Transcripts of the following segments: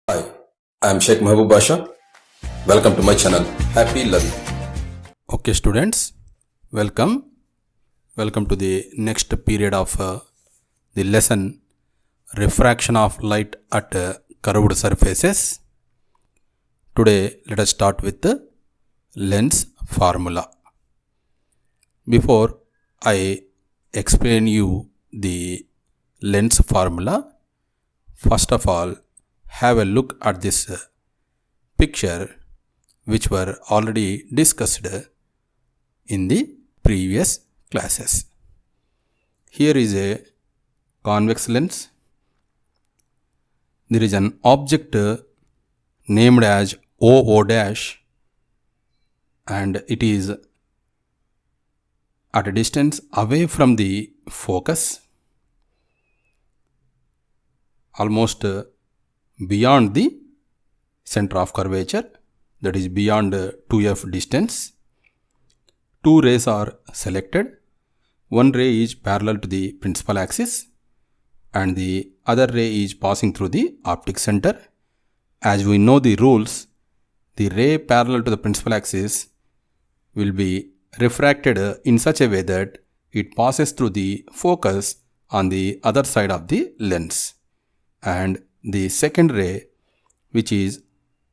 Hi, I am Sheikh Mahbub Basha. Welcome to my channel. Happy learning. Okay, students, welcome. Welcome to the next period of the lesson refraction of light at curved surfaces. Today, let us start with the lens formula. Before I explain you the lens formula, first of all, have a look at this picture which were already discussed in the previous classes. Here is a convex lens. There is an object named as OO dash and it is at a distance away from the focus, almost beyond the center of curvature, that is beyond 2f distance. Two rays are selected. One ray is parallel to the principal axis and the other ray is passing through the optic center. As we know the rules, the ray parallel to the principal axis will be refracted in such a way that it passes through the focus on the other side of the lens, and the second ray, which is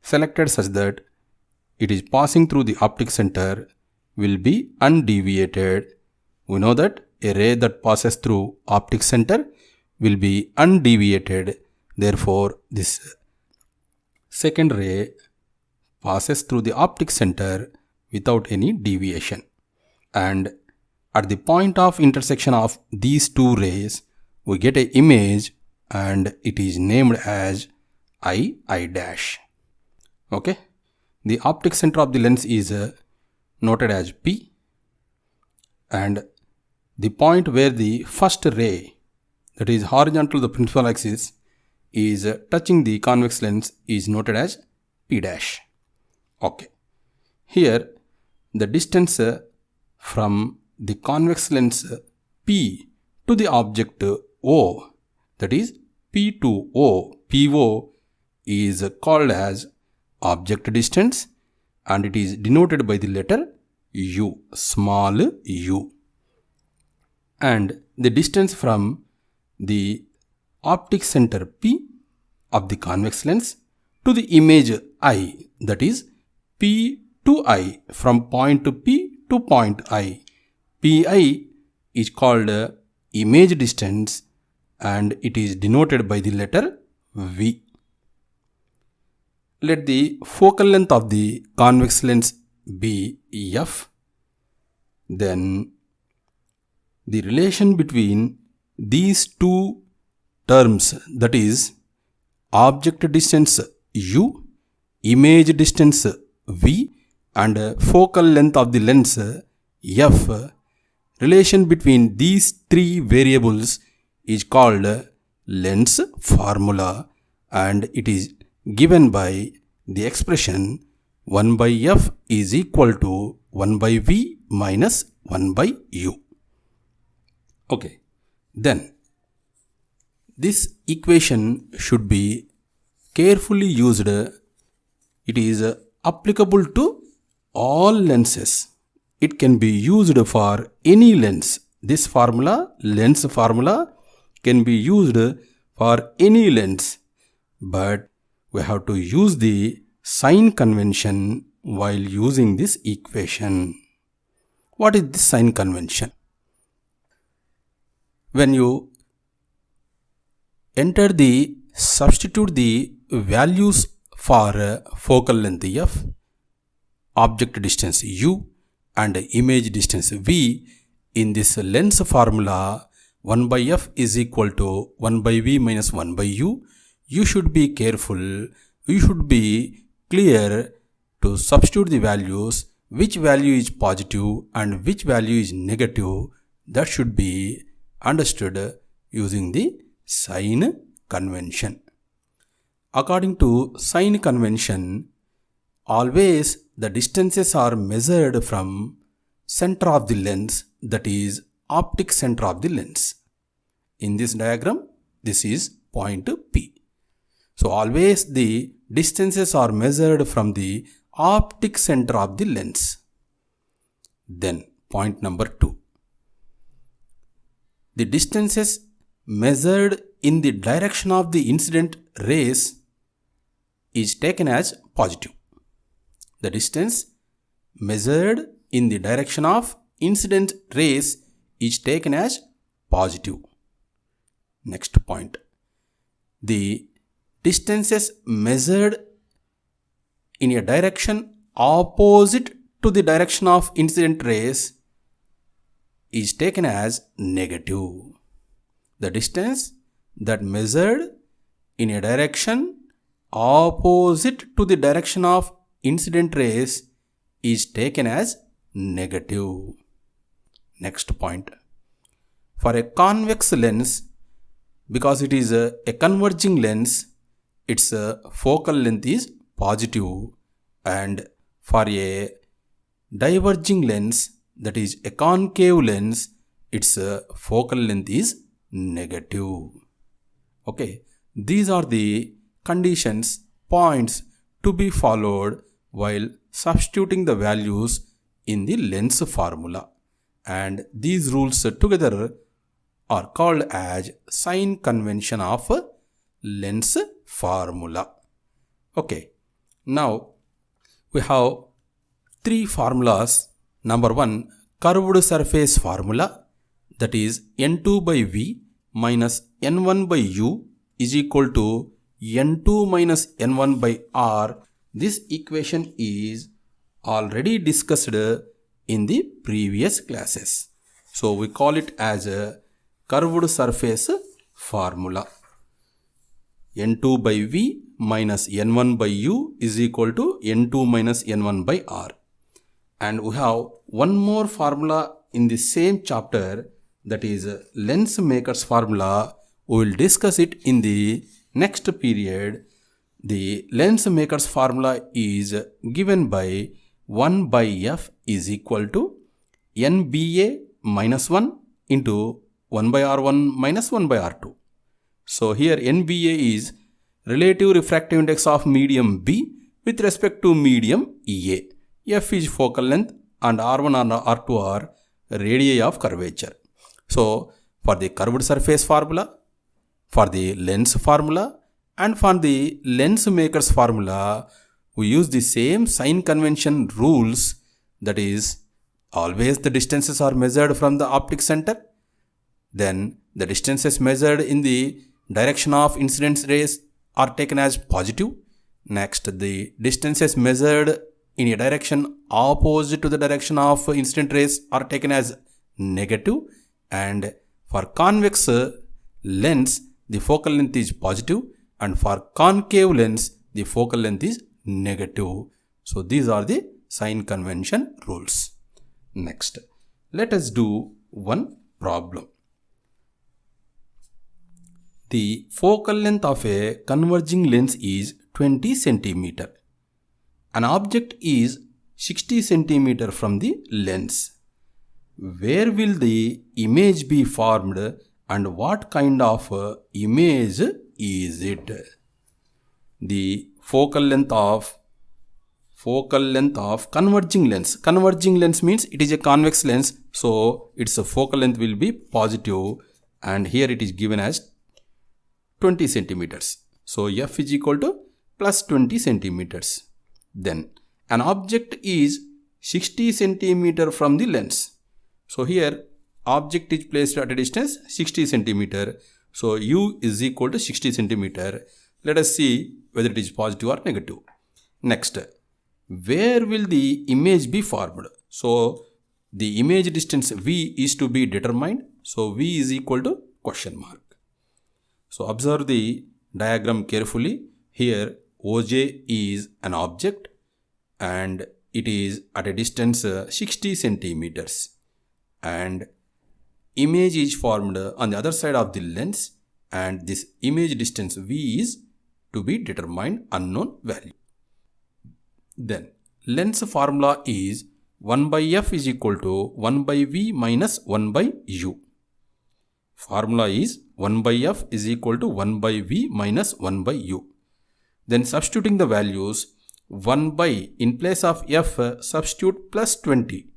selected such that it is passing through the optic center, will be undeviated. We know that a ray that passes through optic center will be undeviated. Therefore, this second ray passes through the optic center without any deviation. And at the point of intersection of these two rays, we get an image and it is named as I dash. Okay. The optic center of the lens is noted as P, and the point where the first ray, that is horizontal to the principal axis, is touching the convex lens is noted as P dash. Okay. Here the distance from the convex lens P to the object O, that is P to O, PO, is called as object distance and it is denoted by the letter U, small u. And the distance from the optic center P of the convex lens to the image I, that is P to I, from point P to point I, PI is called image distance and it is denoted by the letter V. Let the focal length of the convex lens be F. Then the relation between these two terms, that is object distance U, image distance V, and focal length of the lens F, relation between these three variables is called lens formula, and it is given by the expression 1 by F is equal to 1 by V minus 1 by U. Okay, then this equation should be carefully used. It is applicable to all lenses. It can be used for any lens. This formula, lens formula, can be used for any lens, but we have to use the sign convention while using this equation. What is this sign convention? When you substitute the values for focal length F, object distance U, and image distance V in this lens formula, 1 by F is equal to 1 by V minus 1 by U, you should be careful, you should be clear to substitute the values, which value is positive and which value is negative. That should be understood using the sign convention. According to sign convention, always the distances are measured from center of the lens, that is optic center of the lens. In this diagram, this is point P. So always the distances are measured from the optic center of the lens. Then point number 2. The distances measured in the direction of the incident rays is taken as positive. The distance measured in the direction of incident rays is taken as positive. Next point. The distances measured in a direction opposite to the direction of incident rays is taken as negative. The distance that measured in a direction opposite to the direction of incident rays is taken as negative. Next point. For a convex lens, because it is a converging lens, its focal length is positive, and for a diverging lens, that is a concave lens, its focal length is negative. Okay, these are the conditions, points to be followed while substituting the values in the lens formula, and these rules together are called as sign convention of lens formula. Okay, now we have 3 formulas. Number 1, curved surface formula, that is n2 by v minus n1 by u is equal to n2 minus n1 by r. This equation is already discussed in the previous classes. So we call it as a curved surface formula. n2 by v minus n1 by u is equal to n2 minus n1 by r. And we have one more formula in the same chapter, that is lens maker's formula. We will discuss it in the next period. The lens maker's formula is given by 1 by f is equal to nba minus 1 into 1 by r1 minus 1 by r2. So here nba is relative refractive index of medium B with respect to medium A. F is focal length and R1 and R2 are radii of curvature. So for the curved surface formula, for the lens formula, and for the lens maker's formula, we use the same sign convention rules, that is always the distances are measured from the optic center. Then the distances measured in the direction of incident rays are taken as positive. Next, the distances measured in a direction opposite to the direction of incident rays are taken as negative, and for convex lens the focal length is positive, and for concave lens the focal length is negative. So these are the sign convention rules. Next, let us do one problem. The focal length of a converging lens is 20 cm. An object is 60 cm from the lens. Where will the image be formed and what kind of image is it? The focal length of converging lens. Converging lens means it is a convex lens, so its focal length will be positive, and here it is given as 20 centimeters. So f is equal to plus 20 centimeters. Then an object is 60 centimeter from the lens. So here object is placed at a distance 60 centimeter. So u is equal to 60 centimeter. Let us see whether it is positive or negative. Next, where will the image be formed? So the image distance v is to be determined. So v is equal to question mark. So observe the diagram carefully. Here OJ is an object and it is at a distance 60 centimeters, and image is formed on the other side of the lens, and this image distance v is to be determined unknown value. Then lens formula is 1 by f is equal to 1 by v minus 1 by u. Formula is 1 by f is equal to 1 by v minus 1 by u. Then substituting the values, 1 by, in place of f, substitute plus 20.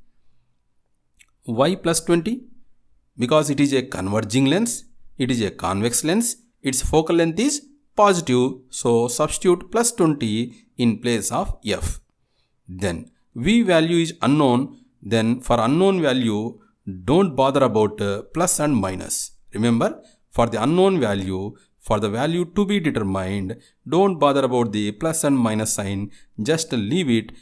Why plus 20? Because it is a converging lens, it is a convex lens, its focal length is positive, so substitute plus 20 in place of f. Then v value is unknown, then for unknown value, don't bother about plus and minus. Remember, for the unknown value, for the value to be determined, don't bother about the plus and minus sign, just leave it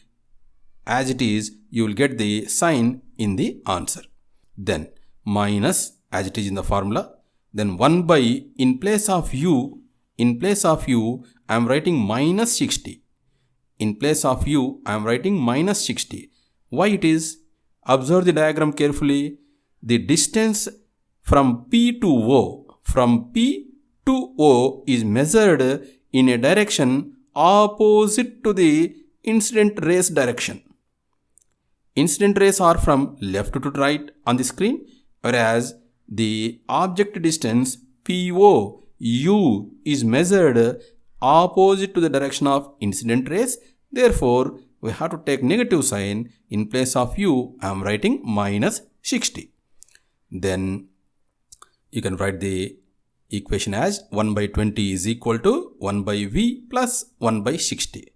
as it is, you will get the sign in the answer. Then minus as it is in the formula, then 1 by, in place of u, I am writing minus 60. In place of u, I am writing minus 60. Why it is? Observe the diagram carefully. The distance from P to O is measured in a direction opposite to the incident rays direction. Incident rays are from left to right on the screen, whereas the object distance PO U is measured opposite to the direction of incident rays. Therefore, we have to take negative sign. In place of U, I am writing minus 60. Then you can write the equation as 1 by 20 is equal to 1 by V plus 1 by 60.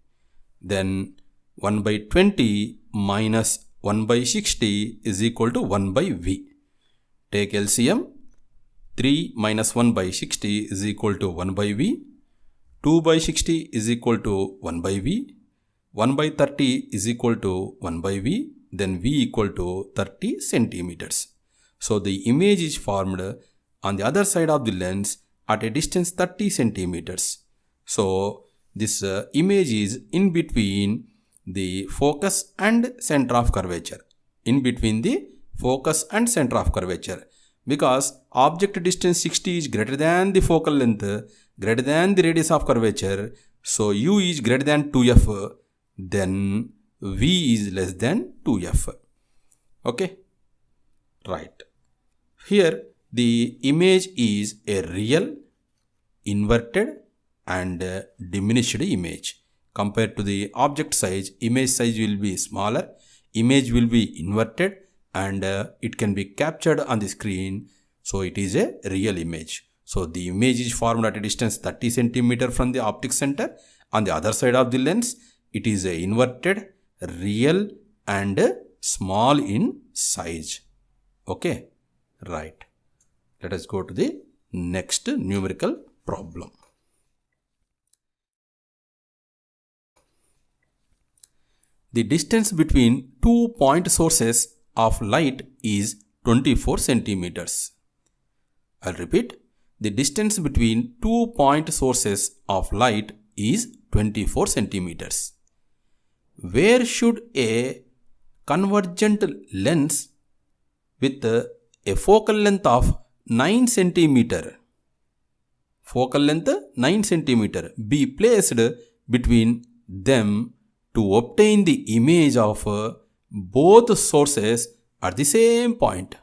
Then 1 by 20 minus 1 by 60 is equal to 1 by V. Take LCM. 3 minus 1 by 60 is equal to 1 by V. 2 by 60 is equal to 1 by V. 1 by 30 is equal to 1 by V. Then V equal to 30 centimeters. So the image is formed on the other side of the lens at a distance 30 centimeters. So this image is in between the focus and center of curvature. In between the focus and center of curvature. Because object distance 60 is greater than the focal length, greater than the radius of curvature. So U is greater than 2f, then V is less than 2f. Okay? Right. Here the image is a real, inverted and diminished image. Compared to the object size, image size will be smaller, image will be inverted and it can be captured on the screen. So it is a real image. So the image is formed at a distance 30 centimeter from the optic center. On the other side of the lens, it is a inverted, real and small in size. Okay, right. Let us go to the next numerical problem. The distance between two point sources of light is 24 centimeters. I'll repeat. The distance between two point sources of light is 24 centimeters. Where should a convergent lens with a focal length of 9 centimeter be placed between them to obtain the image of both sources at the same point?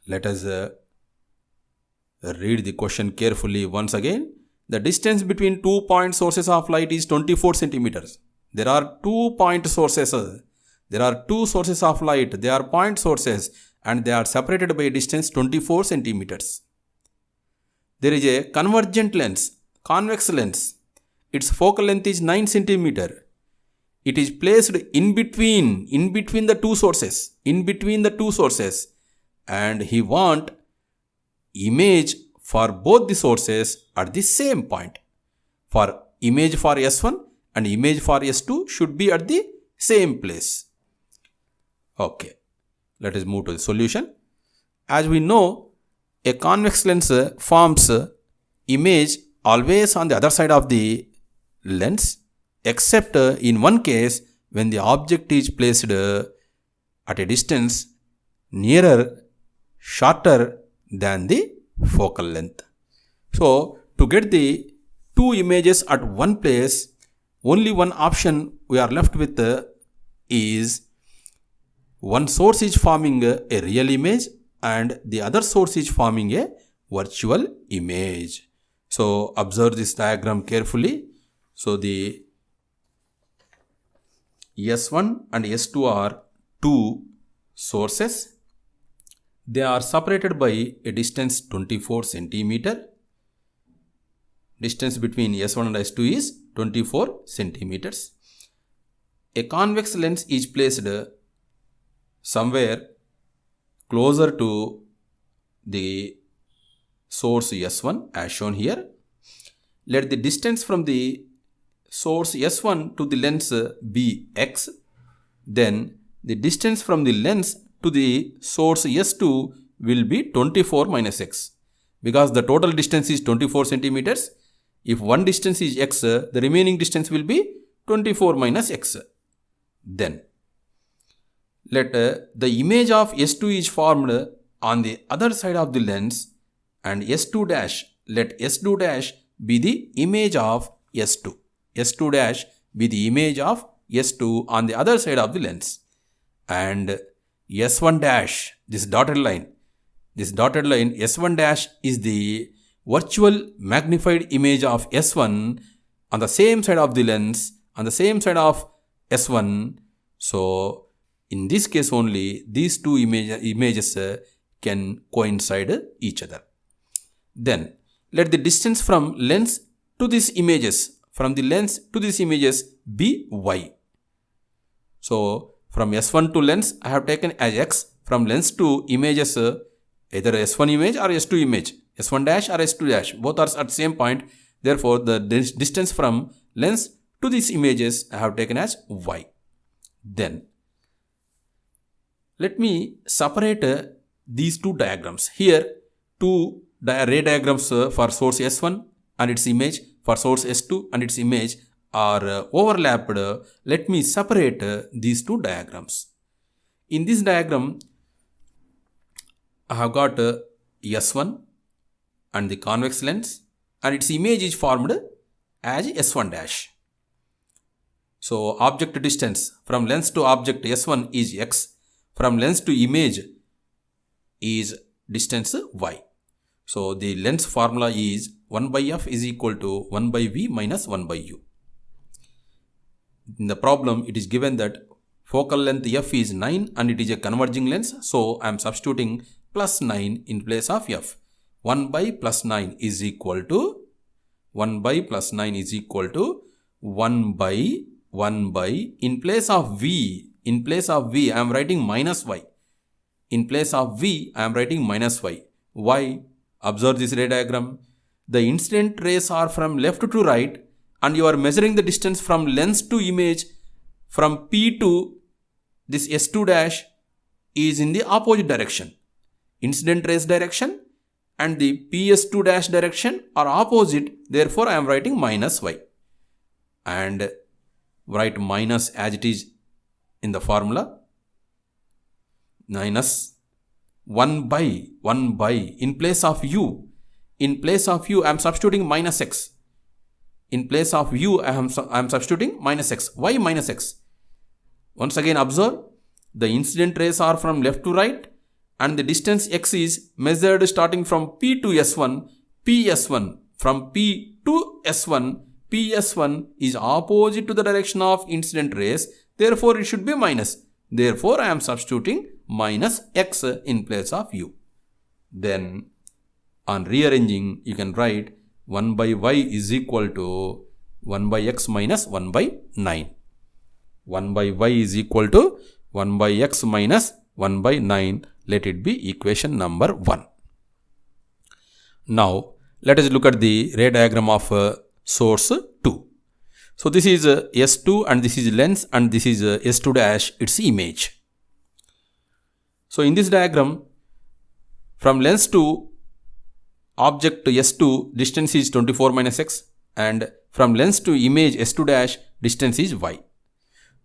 Let us read the question carefully once again. The distance between two point sources of light is 24 centimeters. There are 2 point sources. There are 2 sources of light. They are point sources and they are separated by a distance 24 centimeters. There is a convergent lens, convex lens. Its focal length is 9 centimeter. It is placed in between the two sources, and he want image for both the sources at the same point. For image for S1 and image for S2 should be at the same place. Okay, let us move to the solution. As we know, a convex lens forms image always on the other side of the lens, except in one case when the object is placed at a distance shorter than the focal length. So to get the two images at one place, only one option we are left with is one source is forming a real image and the other source is forming a virtual image. So observe this diagram carefully. So the S1 and S2 are two sources. They are separated by a distance 24 centimeter. Distance between S1 and S2 is 24 centimeters. A convex lens is placed somewhere closer to the source S1 as shown here. Let the distance from the source S1 to the lens be x. Then the distance from the lens to the source S2 will be 24 minus x. Because the total distance is 24 centimeters. If one distance is x, the remaining distance will be 24 minus x. Then let the image of S2 is formed on the other side of the lens, and S2 dash, let S2 dash be the image of S2. S2 dash be the image of S2 on the other side of the lens. And S1 dash, this dotted line S1 dash is the virtual magnified image of S1 on the same side of the lens, on the same side of S1. So in this case only, these two images can coincide each other. Then let the distance from lens to these images, be y. So from S1 to lens, I have taken as x. From lens to images, either S1 image or S2 image, S1 dash or S2 dash, both are at the same point. Therefore, the distance from lens to these images I have taken as y. Then let me separate these two diagrams. Here, two ray diagrams for source S1 and its image, for source S2 and its image are overlapped. Let me separate these two diagrams. In this diagram, I have got S1 and the convex lens, and its image is formed as S1 dash. So object distance from lens to object S1 is x. From lens to image is distance y. So the lens formula is 1 by f is equal to 1 by v minus 1 by u. In the problem, it is given that focal length f is 9 and it is a converging lens. So I am substituting plus 9 in place of f. 1 by plus 9 is equal to 1 by plus 9 is equal to 1 by in place of v I am writing minus y. In place of v I am writing minus y. Why? Observe this ray diagram. The incident rays are from left to right, and you are measuring the distance from lens to image from P to this S2 dash is in the opposite direction. Incident rays direction and the PS2 dash direction are opposite. Therefore, I am writing minus y. And write minus as it is in the formula. Minus 1 by in place of u I am substituting minus x. In place of u I am substituting minus x. Why minus x? Once again observe, the incident rays are from left to right and the distance x is measured starting from P to S1, PS1. From P to S1, PS1 is opposite to the direction of incident rays. Therefore, it should be minus. Therefore, I am substituting minus x in place of u. Then, on rearranging, you can write 1 by y is equal to 1 by x minus 1 by 9. 1 by y is equal to 1 by x minus 1 by 9. Let it be equation number 1. Now, let us look at the ray diagram of source 2. So, this is S2 and this is lens and this is S2 dash, its image. So, in this diagram, from lens to object S2, distance is 24 minus x, and from lens to image S2 dash, distance is y.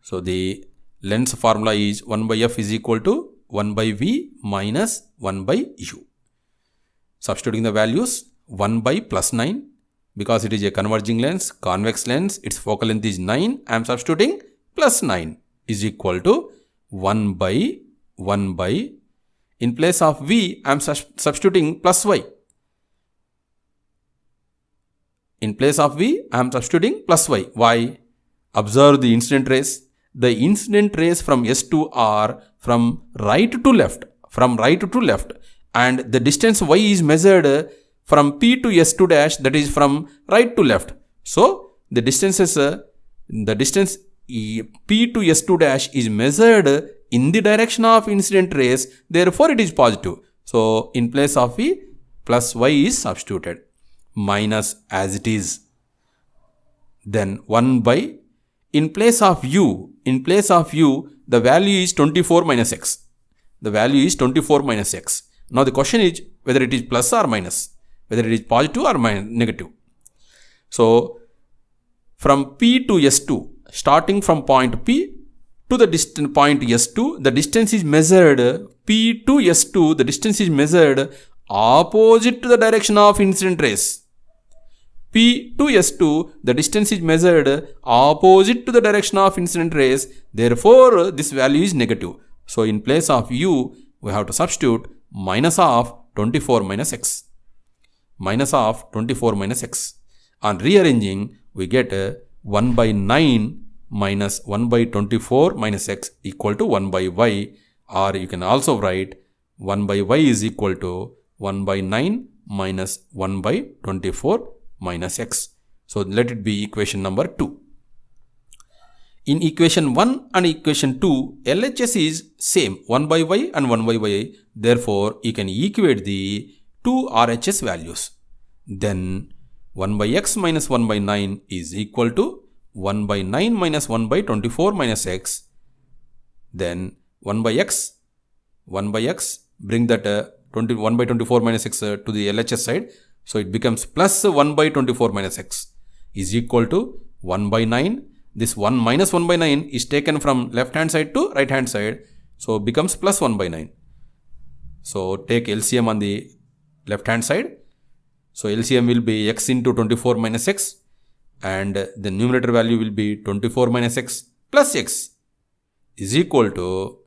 So, the lens formula is 1 by f is equal to 1 by v minus 1 by u. Substituting the values, 1 by plus 9, because it is a converging lens, convex lens, its focal length is 9, I am substituting plus 9 is equal to 1 by, in place of v, I am substituting plus y. in place of v, I am substituting plus y. Why? Observe the incident rays. The incident rays from S2 are from right to left. From right to left. And the distance y is measured from P to S2 dash, that is from right to left. So, the distance P to S2 dash is measured in the direction of incident rays, therefore it is positive. So, in place of v, plus y is substituted. Minus as it is. Then 1 by, in place of u, the value is 24 minus x. The value is 24 minus x. Now the question is whether it is plus or minus, whether it is positive or negative. So, from P to S2, starting from point P to the distant point S2, the distance is measured, P to S2, the distance is measured opposite to the direction of incident rays. P to S2, the distance is measured opposite to the direction of incident rays, therefore this value is negative. So, in place of u, we have to substitute minus of 24 minus x. Minus of 24 minus x. On rearranging, we get 1 by 9 minus 1 by 24 minus x equal to 1 by y, or you can also write 1 by y is equal to 1 by 9 minus 1 by 24 minus x. So, let it be equation number 2. In equation 1 and equation 2, LHS is same 1 by y and 1 by y. Therefore, you can equate the two RHS values. Then 1 by x minus 1 by 9 is equal to 1 by 9 minus 1 by 24 minus x. Then 1 by x, bring that 1 by 24 minus x to the LHS side. So, it becomes plus 1 by 24 minus x is equal to 1 by 9. This 1 minus 1 by 9 is taken from left hand side to right hand side. So, becomes plus 1 by 9. So, take LCM on the left hand side. So, LCM will be x into 24 minus x, and the numerator value will be 24 minus x plus x is equal to